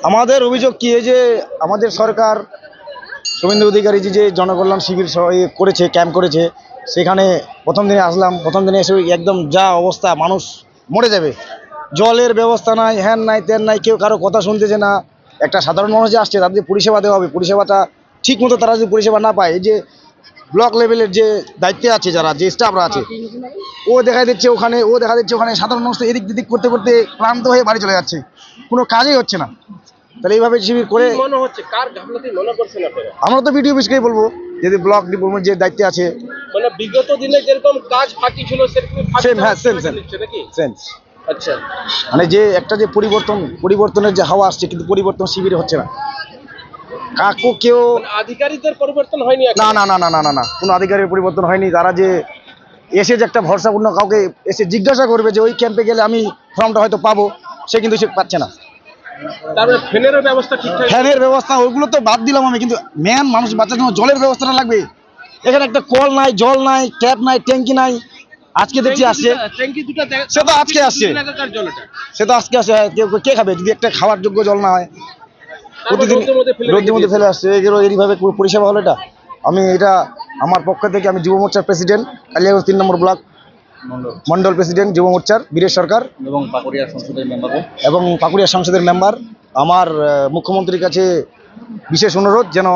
আমাদের অভিযোগ কি, এই যে আমাদের সরকার শুভেন্দু অধিকারী যে জনকল্যাণ শিবির করেছে, ক্যাম্প করেছে, সেখানে প্রথম দিনে আসলাম। প্রথম দিনে এসে একদম যা অবস্থা, মানুষ মরে যাবে। জলের ব্যবস্থা নাই, হ্যান নাই, তেন নাই, কেউ কারো কথা শুনতেছে না। একটা সাধারণ মানুষ যে আসছে, তাদের পরিষেবা দেওয়া হবে, পরিষেবাটা ঠিক মতো তারা যদি পরিষেবা না পায়, এই যে ব্লক লেভেলের যে দায়িত্বে আছে, যারা যে স্টাফরা আছে, ও দেখা দিচ্ছে ওখানে সাধারণ মানুষ তো এদিক দিক করতে করতে ক্লান্ত হয়ে বাড়ি চলে যাচ্ছে, কোনো কাজই হচ্ছে না। তাহলে এইভাবে শিবির করে মনে হচ্ছে কার গাফলতি মনে করছেন আপনারা? আমরা তো বিডিও অফিসকেই বলবো, যদি ব্লক ডিপার্টমেন্ট যে দায়িত্বে আছে। মানে বিগত দিনে যেরকম কাজ ফাঁকি ছিল সেরকম সেম, হ্যাঁ, সেম নাকি? সেম। আচ্ছা, মানে যে একটা যে পরিবর্তনের যে হাওয়া আসছে, কিন্তু পরিবর্তন শিবিরে হচ্ছে না। কাকু কেউ আধিকারিকদের পরিবর্তন হয়নি না না না না না না না কোনো আধিকারিক পরিবর্তন হয়নি। তারা যে এসে যে একটা ভরসাপূর্ণ কাউকে এসে জিজ্ঞাসা করবে যে ওই ক্যাম্পে গেলে আমি ফর্মটা হয়তো পাবো, সে কিন্তু সে পাচ্ছে না। তারপরে ফ্যানেরও ব্যবস্থা ঠিকঠাক, ফ্যানের ব্যবস্থা ওইগুলো তো বাদ দিলাম আমি, কিন্তু মেন মানুষ বাচ্চার জন্য জলের ব্যবস্থাটা লাগবে। এখানে একটা কল নাই, জল নাই, ট্যাপ নাই, ট্যাঙ্কি নাই। আজকে দেখছি আসছে, সে তো আজকে আসছে, কে খাবে যদি একটা খাওয়ার যোগ্য জল না হয়? প্রতিদিন রোদের মধ্যে ফেলে আসছে, এইভাবে পরিষেবা হলো এটা? এটা আমার পক্ষ থেকে, আমি যুব মোর্চার প্রেসিডেন্ট, কালিয়াগঞ্জ 3 নম্বর ব্লক মন্ডল প্রেসিডেন্ট যুব মোর্চার বীরেশ সরকার, এবং পাকুড়িয়া সংসদের মেম্বার। আমার মুখ্যমন্ত্রীর কাছে বিশেষ অনুরোধ যেন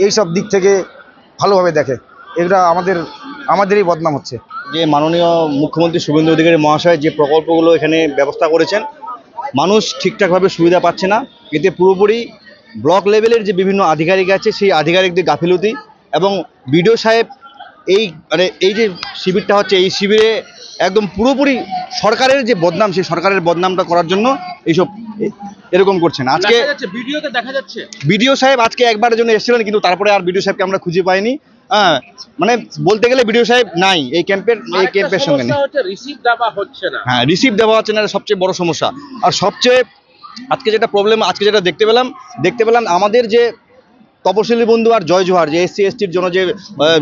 এইসব দিক থেকে ভালোভাবে দেখে। এগুলো আমাদেরই বদনাম হচ্ছে। যে মাননীয় মুখ্যমন্ত্রী শুভেন্দু অধিকারী মহাশয় যে প্রকল্পগুলো এখানে ব্যবস্থা করেছেন, মানুষ ঠিকঠাকভাবে সুবিধা পাচ্ছে না। এতে পুরোপুরি ব্লক লেভেলের যে বিভিন্ন আধিকারিক আছে, সেই আধিকারিকদের গাফিলতি, এবং বিডিও সাহেব এই যে শিবিরটা হচ্ছে, এই শিবিরে একদম পুরোপুরি সরকারের যে বদনাম, সেই সরকারের বদনামটা করার জন্য এইসব এরকম করছেন। আজকে ভিডিওতে দেখা যাচ্ছে বিডিও সাহেব আজকে একবারের জন্য এসেছিলেন, কিন্তু তারপরে আর বিডিও সাহেবকে আমরা খুঁজে পাইনি। মানে বলতে গেলে বিডিও সাহেব নাই এই ক্যাম্পের সঙ্গে নেই। রিসিভ দেওয়া হচ্ছে না, হ্যাঁ, রিসিভ দেওয়া হচ্ছে না, সবচেয়ে বড় সমস্যা। আর সবচেয়ে আজকে যেটা প্রবলেম, আজকে যেটা দেখতে পেলাম আমাদের যে তপশিলি বন্ধু আর জয় জোহার, যে SC STর জন্য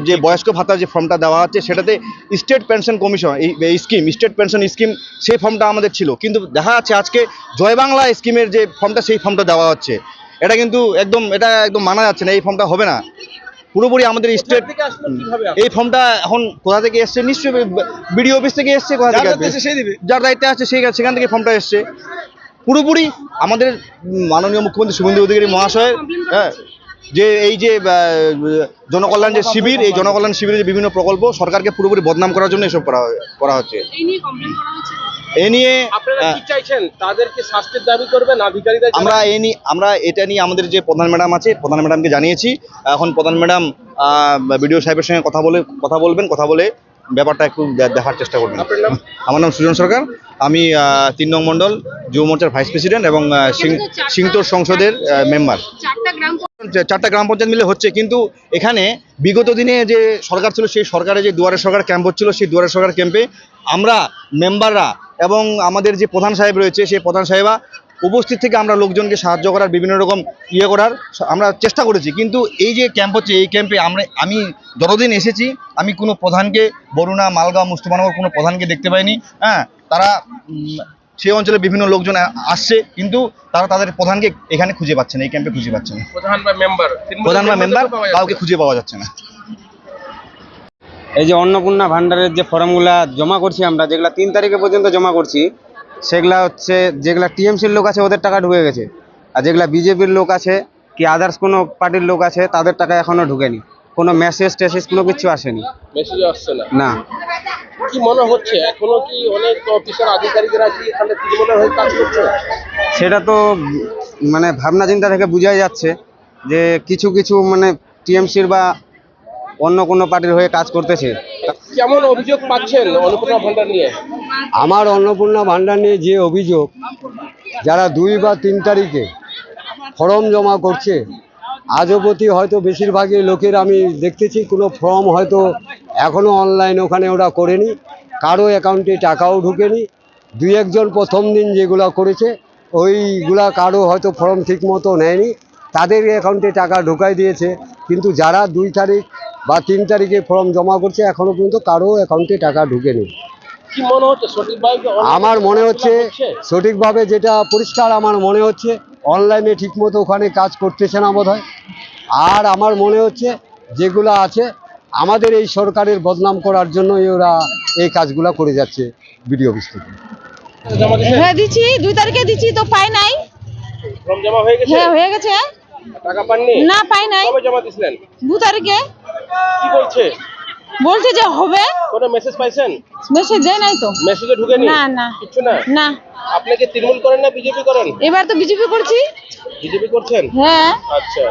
যে বয়স্ক ভাতা যে ফর্মটা দেওয়া হচ্ছে, সেটাতে state pension commission state pension scheme, সেই ফর্মটা আমাদের ছিল। কিন্তু দেখা যাচ্ছে আজকে জয় বাংলা স্কিমের যে ফর্মটা, সেই ফর্মটা দেওয়া হচ্ছে। এটা কিন্তু একদম মানা যাচ্ছে না, এই ফর্মটা হবে না। পুরোপুরি আমাদের স্টেট এই ফর্মটা এখন কোথা থেকে এসছে, নিশ্চয়ই বিডিও অফিস থেকে এসছে, কোথা থেকে যার দায়িত্বে আছে সেখান থেকে ফর্মটা এসছে। পুরোপুরি আমাদের মাননীয় মুখ্যমন্ত্রী শুভেন্দু অধিকারী মহাশয়ের যে এই যে জনকল্যাণ যে শিবির, এই জনকল্যাণ শিবিরের যে বিভিন্ন প্রকল্প, সরকারকে পুরোপুরি বদনাম করার জন্য এসব করা হচ্ছে। এই নিয়ে আপনারা কি চাইছেন? তাদেরকে শাস্তির দাবি করবেন আধিকারিকরা? আমরা এটা নিয়ে আমাদের যে প্রধান ম্যাডাম আছে, প্রধান ম্যাডামকে জানিয়েছি। এখন প্রধান ম্যাডাম বিডিও সাহেবের সঙ্গে কথা বলে ব্যাপারটা একটু দেখার চেষ্টা করবেন। আমার নাম সুজন সরকার, আমি 3 নং মন্ডল যুব মোর্চার ভাইস প্রেসিডেন্ট এবং সিংতোর সংসদের মেম্বার। 4টা গ্রাম পঞ্চায়েত মিলে হচ্ছে, কিন্তু এখানে বিগত দিনে যে সরকার ছিল, সেই সরকারে যে দুয়ারে সরকার ক্যাম্প হচ্ছিল, সেই দুয়ারে সরকার ক্যাম্পে আমরা মেম্বাররা এবং আমাদের যে প্রধান সাহেব রয়েছে, সেই প্রধান সাহেবা উপস্থিত থেকে আমরা লোকজনকে সাহায্য করার, বিভিন্ন রকম করার আমরা চেষ্টা করেছি। কিন্তু এই যে ক্যাম্প হচ্ছে, এই ক্যাম্পে আমি যতদিন এসেছি, আমি কোনো প্রধানকে, বরুণা, মালগাঁও, মুস্তফানগর কোনো প্রধানকে দেখতে পাইনি। তারা সেই অঞ্চলে বিভিন্ন লোকজন আসছে, কিন্তু তারা তাদের প্রধানকে এখানে খুঁজে পাচ্ছে না, এই ক্যাম্পে খুঁজে পাচ্ছে না। প্রধান বা মেম্বার কাউকে খুঁজে পাওয়া যাচ্ছে না। এই যে অন্নপূর্ণা ভান্ডারের যে ফর্মগুলা জমা করছি আমরা, যেগুলা 3 তারিখে পর্যন্ত জমা করছি, সেগুলা হচ্ছে যেগুলা টিএমসির লোক আছে ওদের টাকা ঢুকে গেছে, আর যেগুলা বিজেপির লোক আছে কি আদার্স কোনো পার্টির লোক আছে, তাদের টাকা এখনো ঢুকেনি। কোনো মেসেজ কোনো কিছু আসেনি, মেসেজ আসছে না। কি মনে হচ্ছে এখনো কি অনেক অফিসার আধিকারিকরা কি এখানে তৃণমূলের হয়ে কাজ করছে? সেটা তো মানে ভাবনা চিন্তা থেকে বোঝাই যাচ্ছে যে কিছু মানে টিএমসির বা অন্য কোনো পার্টির হয়ে কাজ করতেছে। কেমন অভিযোগ পাচ্ছেন অন্নপূর্ণা ভান্ডার নিয়ে? আমার অন্নপূর্ণা ভান্ডার নিয়ে যে অভিযোগ, যারা 2 বা 3 তারিখে ফর্ম জমা করছে, আজ অবধি হয়তো বেশিরভাগই লোকের আমি দেখতেছি কোনো ফর্ম হয়তো এখনও অনলাইন ওখানে ওরা করেনি, কারো অ্যাকাউন্টে টাকাও ঢুকেনি। 2-1 জন প্রথম দিন যেগুলো করেছে, ওইগুলা কারো হয়তো ফর্ম ঠিক মতো নেয়নি, তাদের অ্যাকাউন্টে টাকা ঢোকাই দিয়েছে। কিন্তু যারা 2 তারিখ বা 3 তারিখে ফর্ম জমা করছে, এখনও পর্যন্ত কারো অ্যাকাউন্টে টাকা ঢুকেনি। কি মনে হচ্ছে সঠিকভাবে কি online আমার মনে হচ্ছে হচ্ছে? সঠিকভাবে যেটা পরিষ্কার আমার মনে হচ্ছে অনলাইনে ঠিকমতো ওখানে কাজ করতেছে না বোধহয়। আর আমার মনে হচ্ছে যেগুলো আছে আমাদের এই সরকারের বদনাম করার জন্যই ওরা এই কাজগুলো করে যাচ্ছে বিডিও অফিস থেকে। জমা দিয়েছেন? হ্যাঁ দিচ্ছি, 2 তারিখে দিচ্ছি তো পাই নাই। ফর্ম জমা হয়ে গেছে? হ্যাঁ হয়ে গেছে। টাকা পাননি? না পাই নাই। কবে জমা দিয়েছিলেন? 2 তারিখে কি বলছে? বলছে যে হবে। কোনো মেসেজ পাইছেন? মেসেজ দেয় নাই তো। মেসেজে ঢুকেনি? না, না। কিছু না? না, আপনি কি তৃণমূল করেন না বিজেপি করেন? এবার তো বিজেপি করছি। বিজেপি করছেন? হ্যাঁ। আচ্ছা।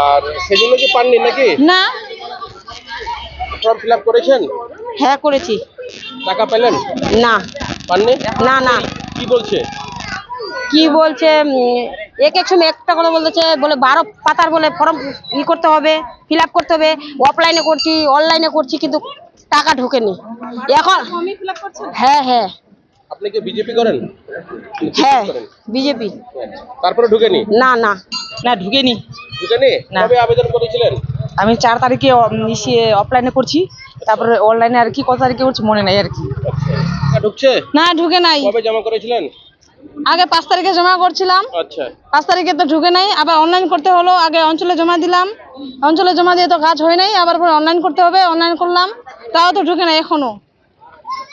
আর সেজন্য কি পাননি নাকি? না। ফর্ম ফিল আপ করেছেন? হ্যাঁ করেছি। টাকা পেলেন? না, পাননি? না, না। কি বলছে? কি বলছে এক এক সময় একটা কথা বলতেছে, বলে 12 পাতার বলে ফর্ম করতে হবে, ফিল আপ করতে হবে। অফলাইনে করছি, অনলাইনে করছি, কিন্তু টাকা ঢোকেনি এখন। হ্যাঁ হ্যাঁ আপনি কি বিজেপি করেন? হ্যাঁ করেন। বিজেপি। তারপরে ঢুকেনি? না না না ঢুকেনি। ঢুকেনি? না। কবে আবেদন করেছিলেন? আমি 4 তারিখে অফলাইনে করছি, তারপরে অনলাইনে আর কি কত তারিখে করছি মনে নাই আর কি। টাকা ঢুকছে? না ঢুকে নাই। কবে জমা করেছিলেন? আগে 5 তারিখে জমা করছিলাম, আচ্ছা। 5 তারিখে তো ঢুকে নাই, আবার অনলাইন করতে হলো। আগে অঞ্চলে জমা দিলাম, অঞ্চলে জমা দিয়ে তো কাজ হয় নাই, আবার অনলাইন করতে হবে, অনলাইন করলাম, তাও তো ঢুকে নাই এখনো।